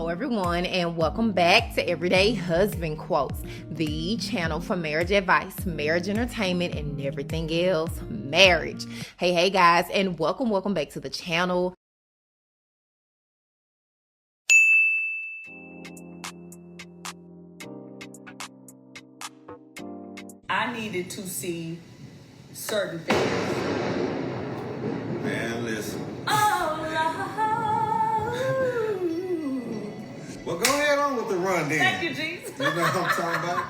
Hello everyone, and welcome back to Everyday Husband Quotes, the channel for marriage advice, marriage entertainment, and everything else marriage. Hey guys, and welcome back to the channel. I needed to see certain things. Man, listen. Oh, Well, go ahead on with the run then. thank you, Jesus. You know what I'm talking about?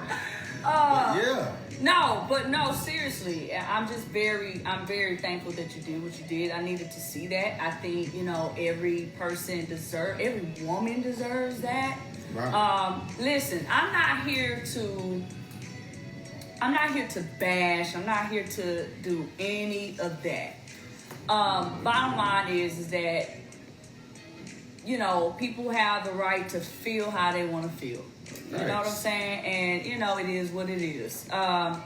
No, seriously, I'm very thankful that you did what you did. I needed to see that. I think, every woman deserves that. Right. Listen, I'm not here to bash. I'm not here to do any of that. Bottom line is that, people have the right to feel how they want to feel. You know what I'm saying? And, it is what it is. And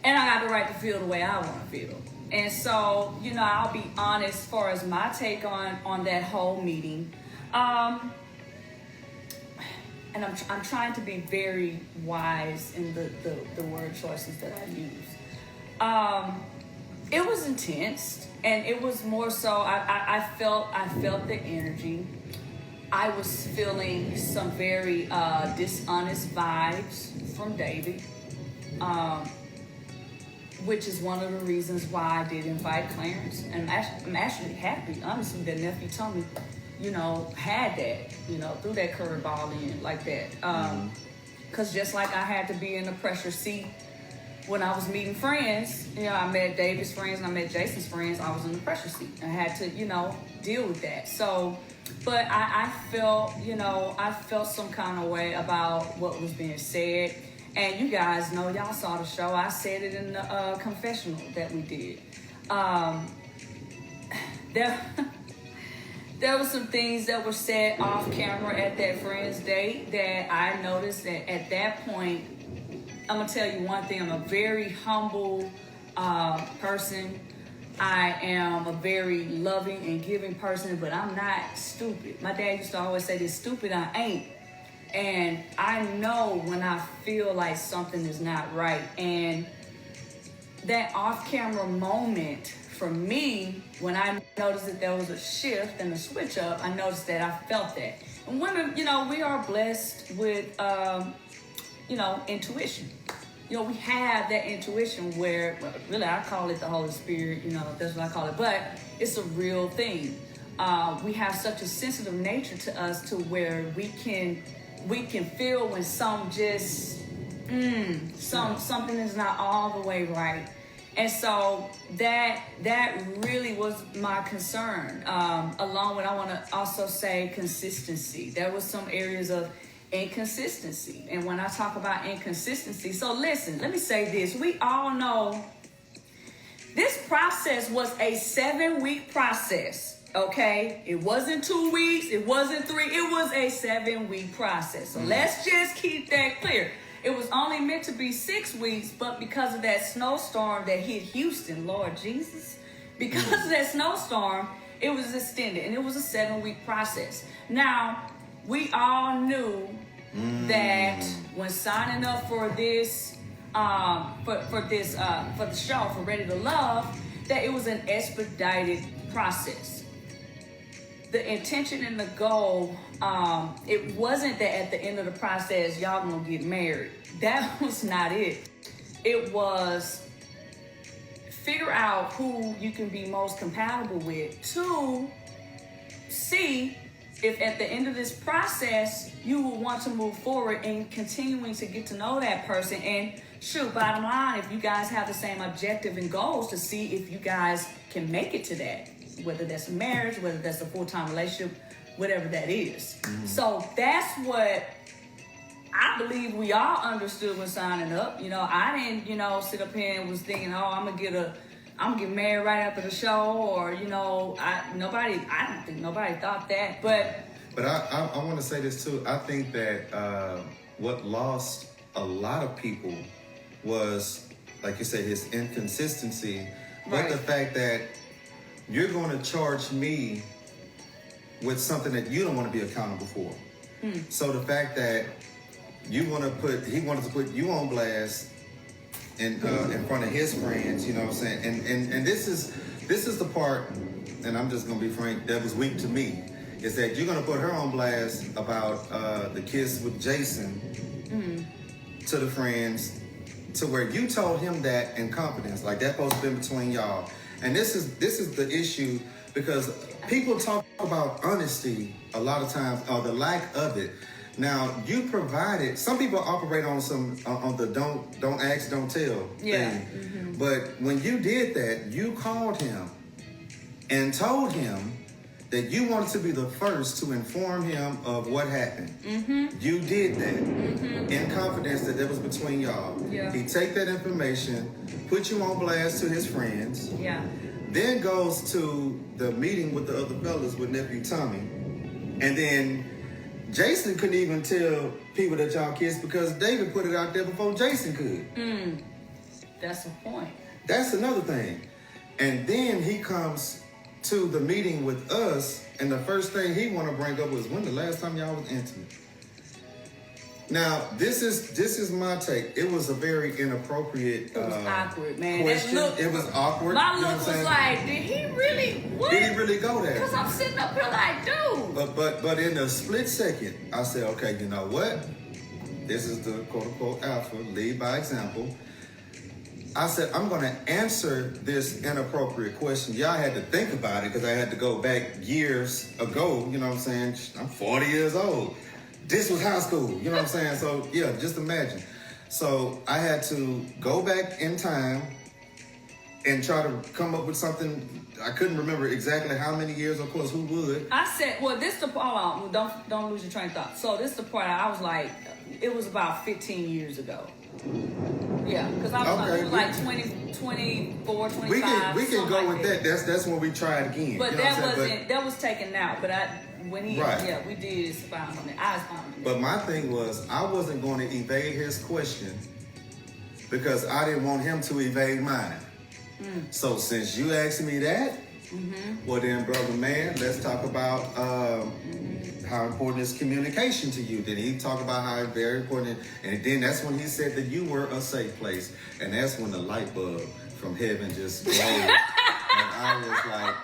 I got the right to feel the way I want to feel. And so, I'll be honest as far as my take on that whole meeting. And I'm trying to be very wise in the word choices that I use. It was intense, and it was more so I felt the energy. I was feeling some very dishonest vibes from David, which is one of the reasons why I did invite Clarence. And I'm actually happy, honestly, that nephew Tommy, had that, threw that curveball in like that. Because just like I had to be in the pressure seat when I was meeting friends, I met David's friends and I met Jason's friends, I was in the pressure seat. I had to, deal with that. So, but I felt some kind of way about what was being said. And you guys know, y'all saw the show. I said it in the confessional that we did. There were some things that were said off camera at that friend's date that I noticed that at that point, I'm going to tell you one thing. I'm a very humble person. I am a very loving and giving person, but I'm not stupid. My dad used to always say this, stupid I ain't. And I know when I feel like something is not right. And that off-camera moment for me, when I noticed that there was a shift and a switch up, I noticed that I felt that. And women, we are blessed with, intuition. We have that intuition where, well, really, I call it the Holy Spirit, that's what I call it, but it's a real thing. We have such a sensitive nature to us to where we can feel when something is not all the way right. And so that really was my concern. Along with, I want to also say consistency. There was some areas of inconsistency. And when I talk about inconsistency, so listen, let me say this. We all know this process was a 7-week process, okay? It wasn't 2 weeks. It wasn't 3. It was a 7-week process. So let's just keep that clear. It was only meant to be 6 weeks, but because of that snowstorm that hit Houston, Lord Jesus, because of that snowstorm, it was extended, and it was a 7-week process. Now, we all knew that when signing up for this, for the show, for Ready to Love, that it was an expedited process. The intention and the goal, it wasn't that at the end of the process, y'all gonna get married. That was not it. It was figure out who you can be most compatible with to see if at the end of this process, you will want to move forward in continuing to get to know that person. And shoot, bottom line, if you guys have the same objective and goals, to see if you guys can make it to that, whether that's a marriage, whether that's a full-time relationship, whatever that is. So that's what I believe we all understood when signing up. I didn't, sit up here and was thinking, I'm gonna get married right after the show, or I don't think nobody thought that. But I want to say this too. I think that what lost a lot of people was, like you said, his inconsistency, but the fact that you're going to charge me with something that you don't want to be accountable for. So the fact that he wanted to put you on blast in front of his friends, you know what I'm saying? And this is the part, and I'm just gonna be frank, that was weak to me, is that you're gonna put her on blast about the kiss with Jason to the friends, to where you told him that in confidence, like that supposed to be between y'all. And this is the issue, because people talk about honesty a lot of times, or the lack of it. Now, you provided, some people operate on the don't ask, don't tell thing. But when you did that, you called him and told him that you wanted to be the first to inform him of what happened. You did that in confidence, that was between y'all. He take that information, put you on blast to his friends, then goes to the meeting with the other fellas with nephew Tommy, and then Jason couldn't even tell people that y'all kissed because David put it out there before Jason could. That's the point. That's another thing. And then he comes to the meeting with us, and the first thing he want to bring up was, when the last time y'all was intimate? Now, this is my take. It was a very inappropriate It was awkward, man. question. It was awkward. My look was like, did he really? What? Did he really go there? Because I'm sitting up here like, dude. But in a split second, I said, okay, you know what? This is the quote unquote alpha, lead by example. I said, I'm going to answer this inappropriate question. Y'all had to think about it, because I had to go back years ago. You know what I'm saying? I'm 40 years old. This was high school. You know what I'm saying? So, yeah, just imagine. So I had to go back in time and try to come up with something. I couldn't remember exactly how many years, of course, who would. I said, well, this the part, don't lose your train of thought. So this the part I was like, it was about 15 years ago. Yeah, because I was like 20, 24, 25. We can go with that. That's when we try it again. But you know that was taken out. But when he, we did expound on it. I expounded on it. But my thing was, I wasn't going to evade his question because I didn't want him to evade mine. So since you asked me that, well then, brother man, let's talk about how important is communication to you. Then he talked about how it's very important, and then that's when he said that you were a safe place, and that's when the light bulb from heaven just glowed, and I was like,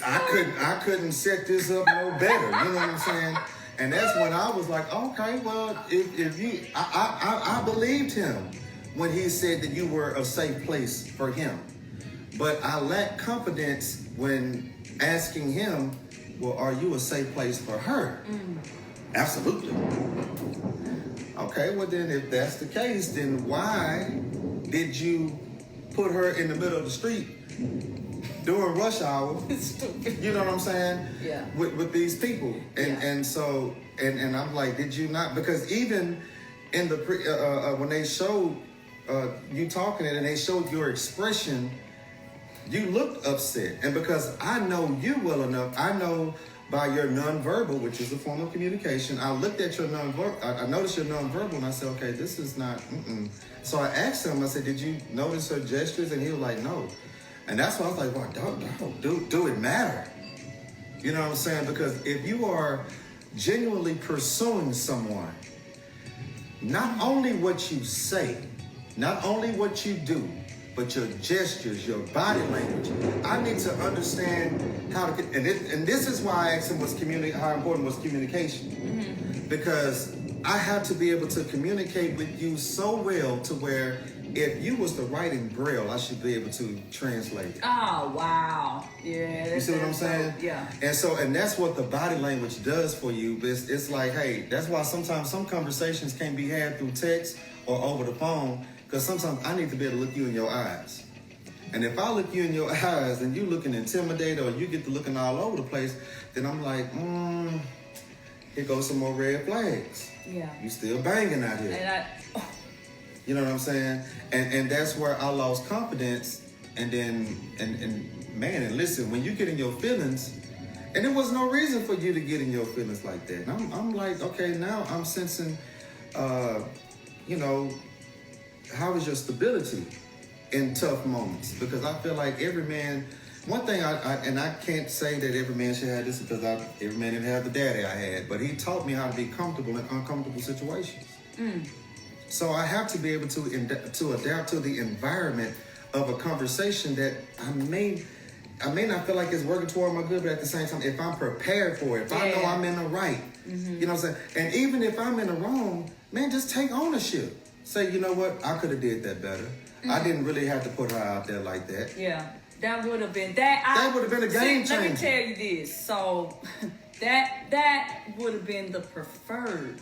I couldn't set this up no better. You know what I'm saying? And that's when I was like, okay, well, if you, I believed him when he said that you were a safe place for him, but I lacked confidence when asking him, well, are you a safe place for her? Absolutely. Okay, well then if that's the case, then why did you put her in the middle of the street during rush hour? You know what I'm saying? Yeah. With these people. And so, and I'm like, did you not? Because even in the when they showed you talking it and they showed your expression, you looked upset. And because I know you well enough, I know by your nonverbal, which is a form of communication, I looked at your nonverbal, I noticed your nonverbal, and I said, okay, this is not, So I asked him, I said, did you notice her gestures? And he was like, no. And that's why I was like, well, do it matter? You know what I'm saying? Because if you are genuinely pursuing someone, not only what you say, not only what you do, but your gestures, your body language. I need to understand how to, and this is why I asked him how important was communication. Because I have to be able to communicate with you so well to where if you was to write in Braille, I should be able to translate it. Oh, wow. Yeah. You see what I'm saying? Yeah. And that's what the body language does for you. It's like, hey, that's why sometimes some conversations can't be had through text or over the phone, because sometimes I need to be able to look you in your eyes. And if I look you in your eyes and you looking intimidated or you get to looking all over the place, then I'm like, here goes some more red flags. Yeah. You still banging out here. And you know what I'm saying? And that's where I lost confidence. And then, and listen, when you get in your feelings, and there was no reason for you to get in your feelings like that. And I'm like, okay, now I'm sensing, how is your stability in tough moments? Because I feel like every man one thing I can't say that every man should have this because every man didn't have the daddy I had, but he taught me how to be comfortable in uncomfortable situations. So I have to be able to adapt to the environment of a conversation that I may not feel like it's working toward my good, but at the same time, if I'm prepared for it, if I know I'm in the right, you know what I'm saying? And even if I'm in the wrong, man, just take ownership. Say, you know what, I could have did that better. I didn't really have to put her out there like that. Yeah, that would have been that would have been a game changer. Let me tell you this. So that would have been the preferred,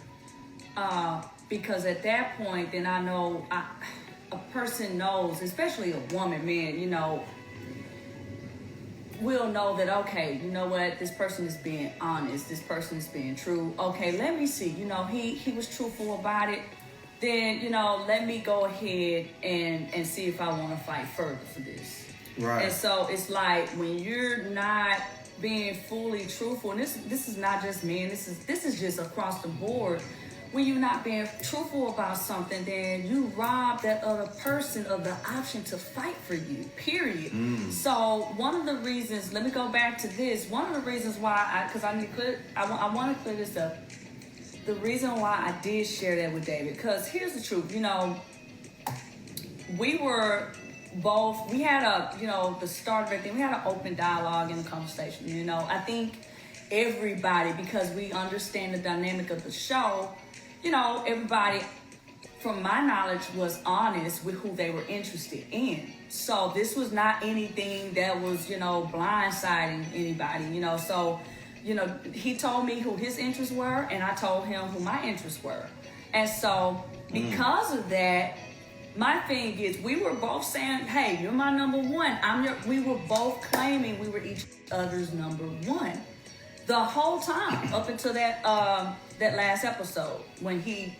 because at that point, then I know a person knows, especially a woman, man, you know, will know that, okay, you know what, this person is being honest, this person is being true. Okay, let me see, you know, he was truthful about it. Then, you know, let me go ahead and see if I want to fight further for this. Right. And so it's like when you're not being fully truthful, and this is not just men, this is just across the board. When you're not being truthful about something, then you rob that other person of the option to fight for you, period. So one of the reasons, let me go back to this, one of the reasons why, I want to clear this up. The reason why I did share that with David, because here's the truth, you know, we had the start of everything, we had an open dialogue and a conversation, you know. I think everybody, because we understand the dynamic of the show, you know, everybody, from my knowledge, was honest with who they were interested in. So this was not anything that was, you know, blindsiding anybody, you know. So, you know, he told me who his interests were, and I told him who my interests were. And so because of that, my thing is, we were both saying, hey, you're my number one. We were both claiming we were each other's number one the whole time up until that last episode when he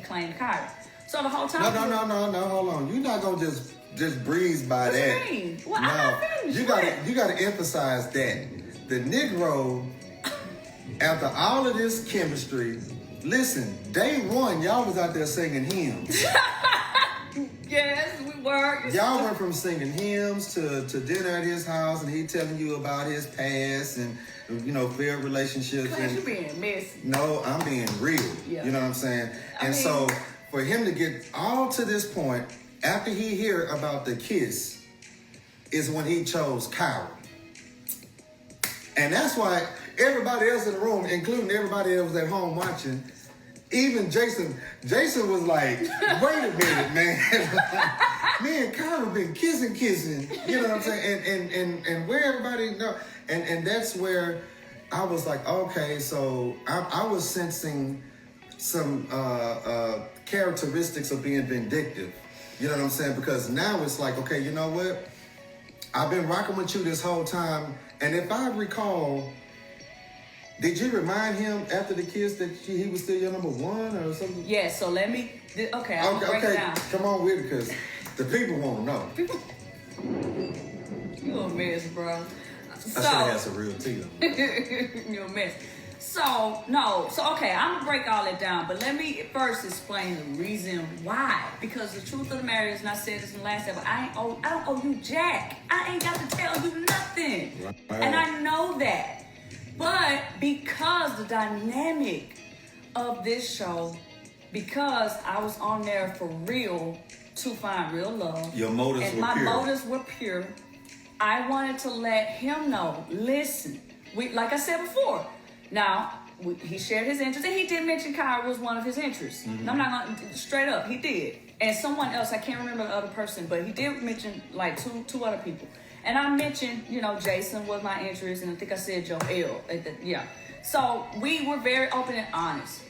claimed Kyra. So the whole time. No, hold on. You're not gonna just breeze by that. What you mean? Well, no, I'm not finished. you gotta emphasize that the Negro, after all of this chemistry, listen, day one, y'all was out there singing hymns. Yes, we were. Y'all went from singing hymns to dinner at his house, and he telling you about his past and, you know, failed relationships. Clash, you being messy. No, I'm being real. Yeah. You know what I'm saying? So for him to get all to this point, after he hear about the kiss, is when he chose Kyra. And that's why everybody else in the room, including everybody else at home watching, even Jason was like, wait a minute, man. Me and Kyra been kissing. You know what I'm saying? And where everybody know. And that's where I was like, okay, so I was sensing some characteristics of being vindictive. You know what I'm saying? Because now it's like, okay, you know what? I've been rocking with you this whole time. And if I recall, did you remind him after the kiss that he was still your number one or something? Yeah, so let me, I'll break it down. Come on with it, because the people want to know. You a mess, bro. I should have had some real tea, though. You're a mess. So I'm going to break all that down, but let me first explain the reason why. Because the truth of the matter is, and I said this in the last episode, I don't owe you jack. I ain't got to tell you nothing. Right. And I know that. But because the dynamic of this show, because I was on there for real to find real love. Your motives were pure. And my motives were pure. I wanted to let him know, listen, like I said before, now, he shared his interest, and he did mention Kyra was one of his interests. Mm-hmm. I'm not going to, straight up, he did. And someone else, I can't remember the other person, but he did mention like two other people. And I mentioned, you know, Jason was my interest, and I think I said Joel. So we were very open and honest.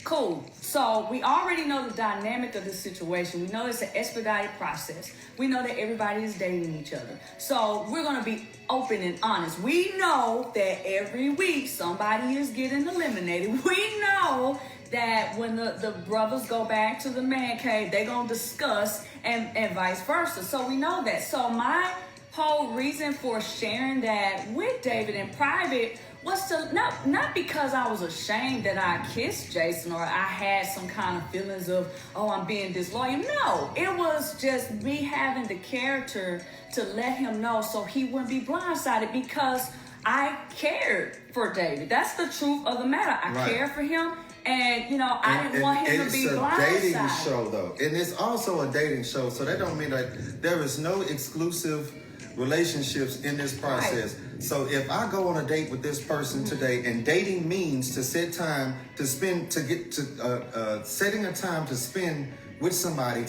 Cool. So we already know the dynamic of this situation. We know it's an expedited process. We know that everybody is dating each other. So we're going to be open and honest. We know that every week somebody is getting eliminated. We know that when the brothers go back to the man cave, they're going to discuss and vice versa. So we know that. So my whole reason for sharing that with David in private not because I was ashamed that I kissed Jason or I had some kind of feelings of, oh, I'm being disloyal. No, it was just me having the character to let him know so he wouldn't be blindsided, because I cared for David. That's the truth of the matter. I cared for him, and I didn't want him to be blindsided. It's a dating show, though, and it's also a dating show, so that don't mean that there is no exclusive relationships in this process. Right. So if I go on a date with this person today, and dating means to set time to spend, to get to setting a time to spend with somebody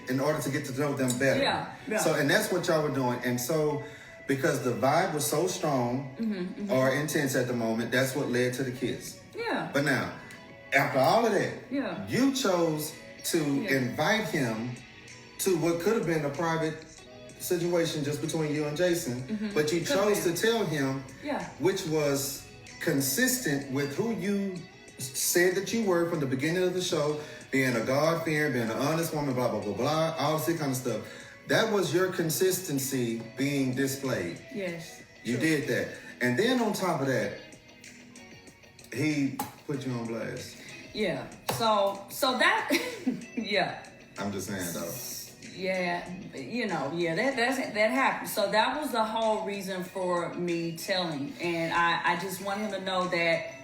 in order to get to know them better. Yeah. So, and that's what y'all were doing. And so, because the vibe was so strong or intense at the moment, that's what led to the kiss. Yeah. But now, after all of that, you chose to invite him to what could have been a private situation just between you and Jason, but you chose to tell him, which was consistent with who you said that you were from the beginning of the show, being a God-fearing, being an honest woman, blah, blah, blah, blah, all this kind of stuff. That was your consistency being displayed. Yes. You did that. And then on top of that, he put you on blast. Yeah. So that, I'm just saying, though. Yeah, that happened. So that was the whole reason for me telling. And I just want him to know that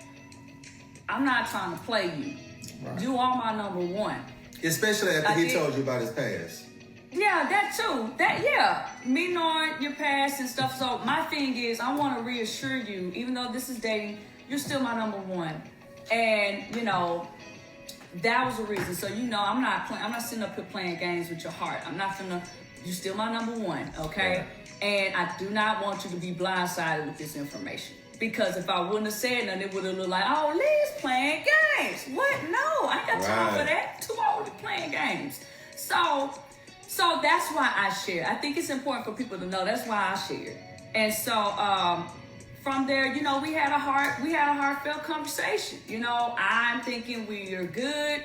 I'm not trying to play you. Right. You are my number one. Especially after he told you about his past. Yeah, that too. Me knowing your past and stuff. So my thing is, I want to reassure you, even though this is dating, you're still my number one. And, that was the reason. So, I'm not sitting up here playing games with your heart. You're still my number one, okay? Right. And I do not want you to be blindsided with this information. Because if I wouldn't have said nothing, it would have looked like, oh, Lee's playing games. What? No, I ain't got time for that. Too old to playing games. So that's why I share. I think it's important for people to know that's why I share. And so from there, we had a heartfelt conversation. I'm thinking we are good.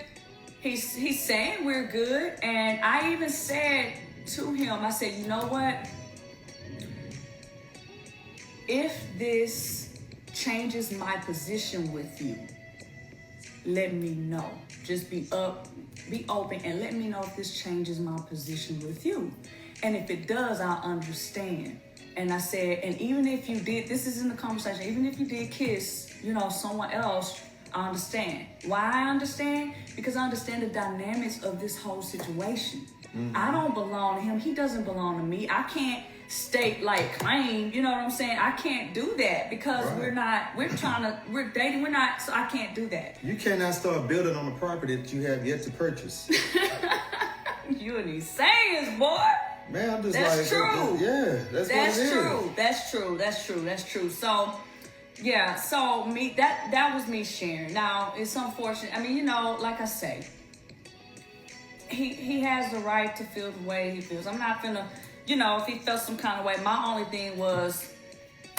He's saying we're good. And I even said to him, I said, you know what? If this changes my position with you, let me know. Just be open and let me know if this changes my position with you. And if it does, I'll understand. And I said, and even if you did, this is in the conversation, even if you did kiss, someone else, I understand. Why I understand? Because I understand the dynamics of this whole situation. I don't belong to him. He doesn't belong to me. I can't claim, you know what I'm saying? I can't do that because we're dating, so I can't do that. You cannot start building on the property that you have yet to purchase. You and these sayings, boy. Man, I'm just that's true. That's true. That's true. So, so that was me sharing. Now, it's unfortunate. I mean, like I say, he has the right to feel the way he feels. I'm not gonna, if he felt some kind of way, my only thing was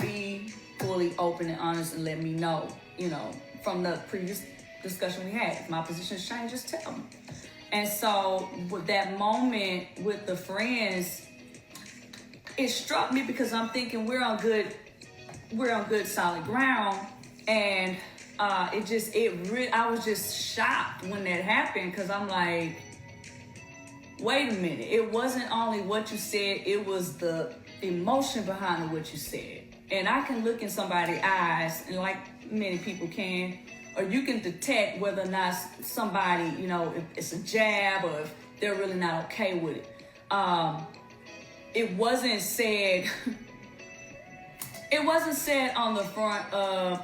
be fully open and honest and let me know, from the previous discussion we had. If my position's changed, just tell me. And so with that moment with the friends, it struck me because I'm thinking we're on good solid ground. And I was just shocked when that happened because I'm like, wait a minute. It wasn't only what you said, it was the emotion behind what you said. And I can look in somebody's eyes, and like many people can, or you can detect whether or not somebody, if it's a jab or if they're really not okay with it. It wasn't said on the front of,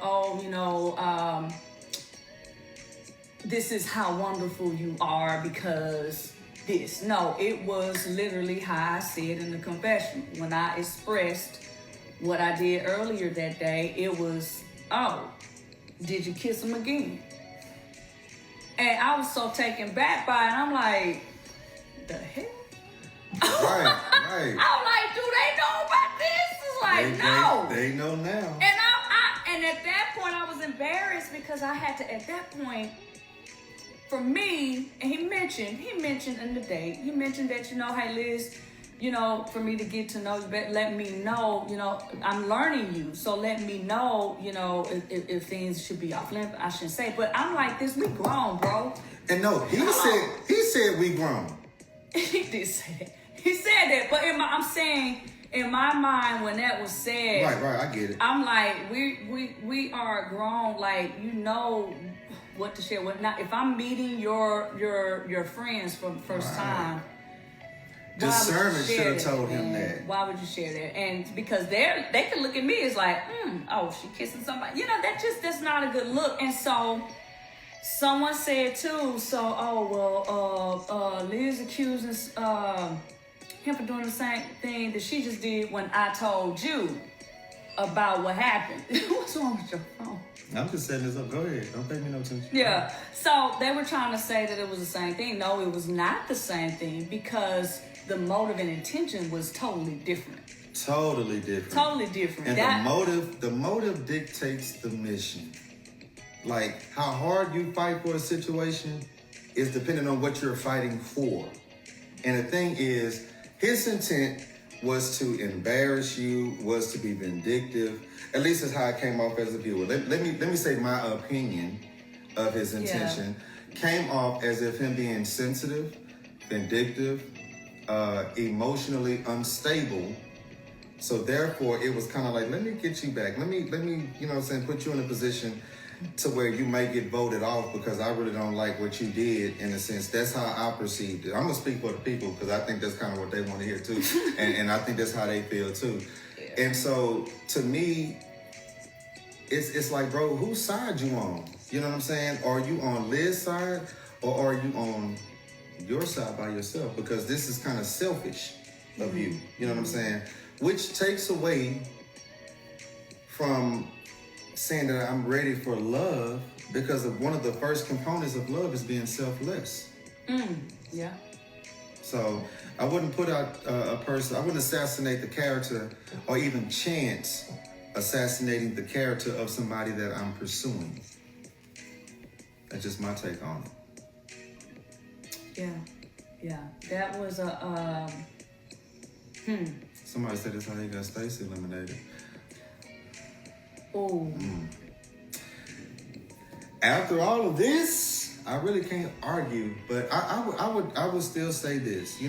this is how wonderful you are because this. No, it was literally how I said in the confession. When I expressed what I did earlier that day, it was, oh, did you kiss him again? And I was so taken back by it. I'm like, the hell? Right. I'm like, do they know about this? It's like, no. They know now. And at that point, I was embarrassed because I had to, at that point, for me, and he mentioned in the date, he mentioned that, hey, Liz, for me to get to know you better. Let me know, I'm learning you. So let me know, if things should be off limits. I shouldn't say, but I'm like this. We grown, bro. And no, he said we grown. He did say that. He said that, but I'm saying in my mind when that was said, right, I get it. I'm like, we are grown, like what to share, what not. If I'm meeting your friends for the first time, discernment should have told him that. Why would you share that? And because they can look at me as like, oh, she kissing somebody. That's not a good look. And so someone said too, Liz accusing him for doing the same thing that she just did when I told you about what happened. What's wrong with your phone? I'm just setting this up. Go ahead. Don't pay me no attention. Yeah. So they were trying to say that it was the same thing. No, it was not the same thing because the motive and intention was totally different. Totally different. Totally different. And the motive dictates the mission. Like how hard you fight for a situation is dependent on what you're fighting for. And the thing is, his intent was to embarrass you, was to be vindictive. At least that's how it came off as a viewer. Let me say my opinion of his intention. Came off as if him being sensitive, vindictive, emotionally unstable. So therefore, it was kind of like, let me get you back. Let me, put you in a position to where you may get voted off because I really don't like what you did. In a sense, that's how I perceived it. I'm gonna speak for the people because I think that's kind of what they want to hear too, and I think that's how they feel too. Yeah. And so, to me, it's like, bro, whose side you on? You know what I'm saying? Are you on Liz's side or are you on your side by yourself? Because this is kind of selfish of you. You know what I'm saying? Which takes away from saying that I'm ready for love, because of one of the first components of love is being selfless. Yeah. So I wouldn't put out a person, I wouldn't assassinate the character or even chance assassinating the character of somebody that I'm pursuing. That's just my take on it. Yeah. That was a, Somebody said that's how he got Stacy eliminated. Oh. After all of this, I really can't argue, but I would still say this.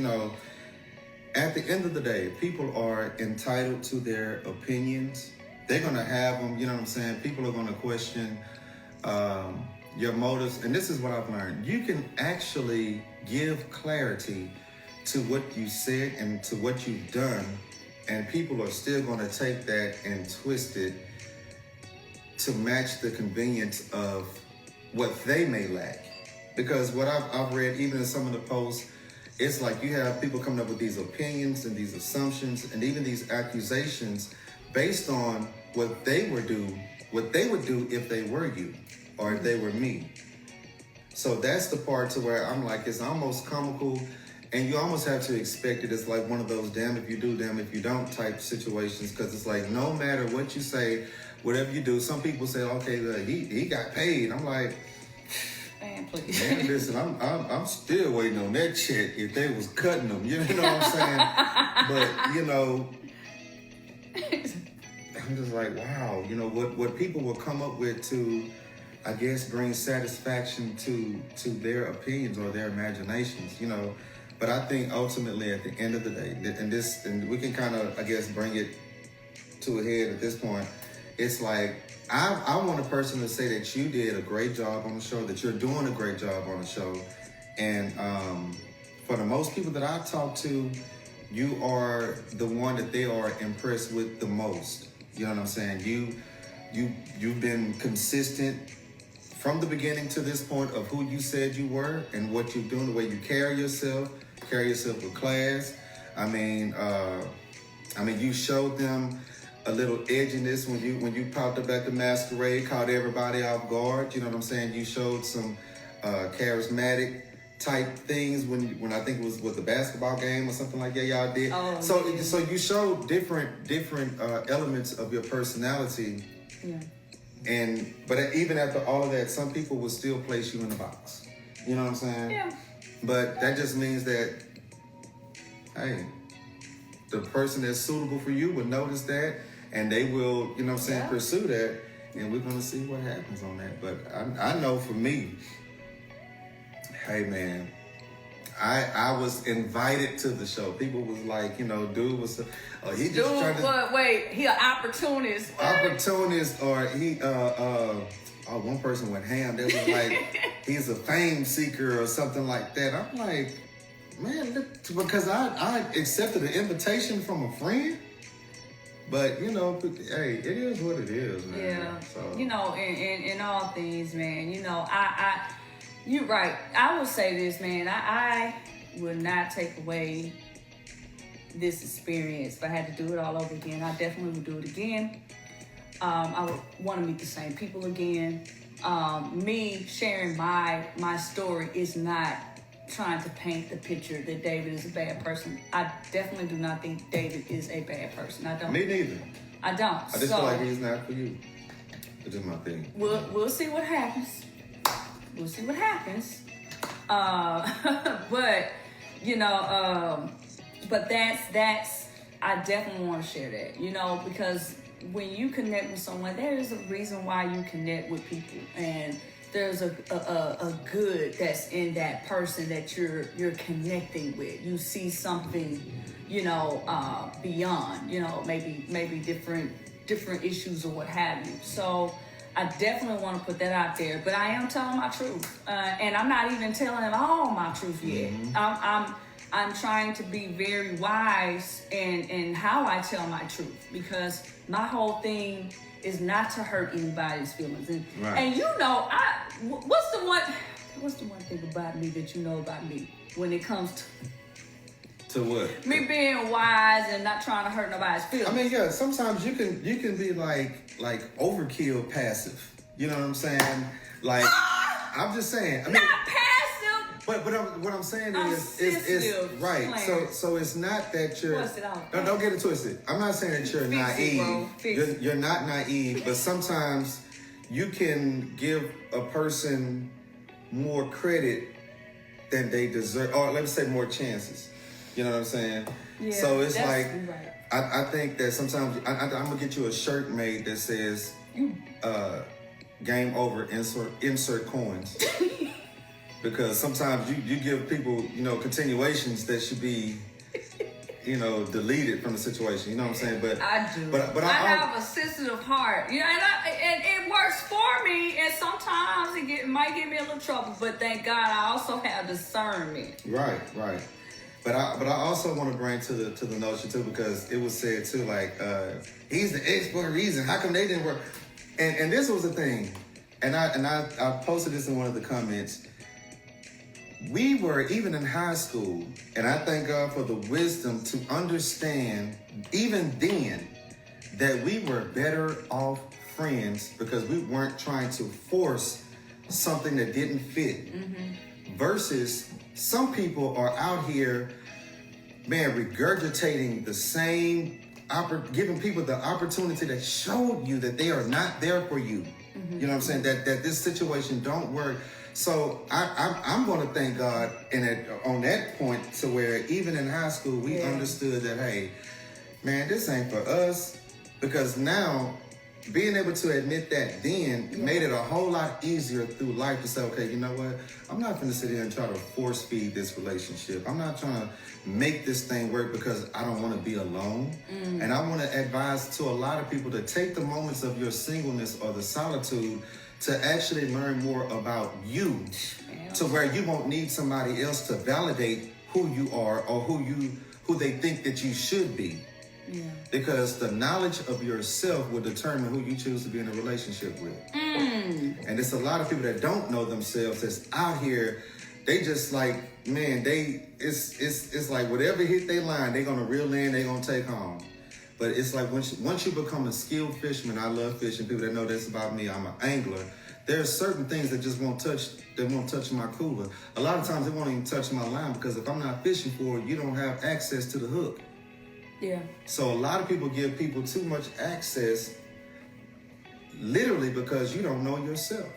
At the end of the day, people are entitled to their opinions. They're gonna have them. You know what I'm saying? People are gonna question your motives, and this is what I've learned. You can actually give clarity to what you said and to what you've done, and people are still gonna take that and twist it to match the convenience of what they may lack. Because what I've read, even in some of the posts, it's like you have people coming up with these opinions and these assumptions and even these accusations based on what they would do if they were you or if they were me. So that's the part to where I'm like, it's almost comical, and you almost have to expect it. It's like one of those damn if you do, damn if you don't type situations, because it's like no matter what you say, whatever you do, some people say, okay, he got paid. I'm like, man, please. Man, listen, I'm still waiting on that check if they was cutting them. You know what I'm saying? But I'm just like, wow. What people will come up with to, I guess, bring satisfaction to their opinions or their imaginations. But I think ultimately at the end of the day, and we can kind of, I guess, bring it to a head at this point. It's like, I want a person to say that you did a great job on the show, that you're doing a great job on the show. And for the most people that I talk to, you are the one that they are impressed with the most. You know what I'm saying? You've been consistent from the beginning to this point of who you said you were and what you're doing, the way you carry yourself with class. I mean, you showed them a little edginess when you popped up at the masquerade, caught everybody off guard. You know what I'm saying? You showed some charismatic type things when I think it was with the basketball game or something like that y'all did. Oh, so yeah. So you showed different elements of your personality. Yeah. But even after all of that, some people will still place you in the box. You know what I'm saying? Yeah. But that just means that, hey, the person that's suitable for you will notice that, and they will, you know what I'm saying, pursue that, and we're going to see what happens on that. But I know for me, hey, man, I was invited to the show. People was like, you know, dude was, he just trying to... Wait, he an opportunist. Opportunist, or he, one person went ham. They was like, he's a fame seeker or something like that. I'm like, man, because I accepted an invitation from a friend. But, you know, hey, it is what it is, man. Yeah. So. You know, in all things, man, you know, you're right. I will say this, man. I would not take away this experience. If I had to do it all over again, I definitely would do it again. I would want to meet the same people again. Me sharing my story is not trying to paint the picture that David is a bad person. I definitely do not think David is a bad person. I don't. Me neither. I don't. I just feel like he's not for you. It's just my thing. We'll see what happens. We'll see what happens. But you know, but that's I definitely want to share that. You know, because when you connect with someone, there is a reason why you connect with people, and there's a good that's in that person that you're connecting with. You see something, you know, beyond, you know, maybe different issues or what have you. So I definitely want to put that out there, but I am telling my truth, and I'm not even telling all my truth yet. Mm-hmm. I'm trying to be very wise in how I tell my truth, because my whole thing is not to hurt anybody's feelings. And you know, what's the one thing about me that you know about me when it comes to what? Me being wise and not trying to hurt nobody's feelings. I mean, yeah, sometimes you can be like overkill passive. You know what I'm saying? Like, I'm just saying. I mean, not passive. But what I'm saying is right. So it's not that you're. Don't get it twisted. I'm not saying that you're naive. You're not naive, but sometimes you can give a person more credit than they deserve, or let me say more chances. You know what I'm saying? Yeah, so it's like, right. I think that sometimes I'm gonna get you a shirt made that says, "Game over." Insert coins. Because sometimes you give people, you know, continuations that should be, you know, deleted from the situation. You know what I'm saying? But I do. But I have a sensitive heart. You know, and it works for me. And sometimes it might get me a little trouble. But thank God I also have discernment. Right. But I also want to bring to the notion too, because it was said too, like, he's the expert reason. How come they didn't work? And this was the thing. And I posted this in one of the comments. We were, even in high school, and I thank God for the wisdom to understand, even then, that we were better off friends because we weren't trying to force something that didn't fit. Mm-hmm. Versus some people are out here, man, regurgitating the same, giving people the opportunity that showed you that they are not there for you. Mm-hmm. You know what I'm saying? That this situation don't work. So I'm going to thank God on that point, to where even in high school we understood that, hey, man, this ain't for us. Because now being able to admit that then made it a whole lot easier through life to say, okay, you know what? I'm not going to sit here and try to force feed this relationship. I'm not trying to make this thing work because I don't want to be alone. And I want to advise to a lot of people to take the moments of your singleness or the solitude to actually learn more about you, to where you won't need somebody else to validate who you are or who they think that you should be. Yeah. Because the knowledge of yourself will determine who you choose to be in a relationship with. And it's a lot of people that don't know themselves that's out here. They just like, man, it's like whatever hit they line, they're gonna reel in, they're gonna take home. But it's like once you become a skilled fisherman, I love fishing. People that know this about me, I'm an angler. There are certain things that just won't touch my cooler. A lot of times they won't even touch my line, because if I'm not fishing for it, you don't have access to the hook. Yeah. So a lot of people give people too much access, literally because you don't know yourself.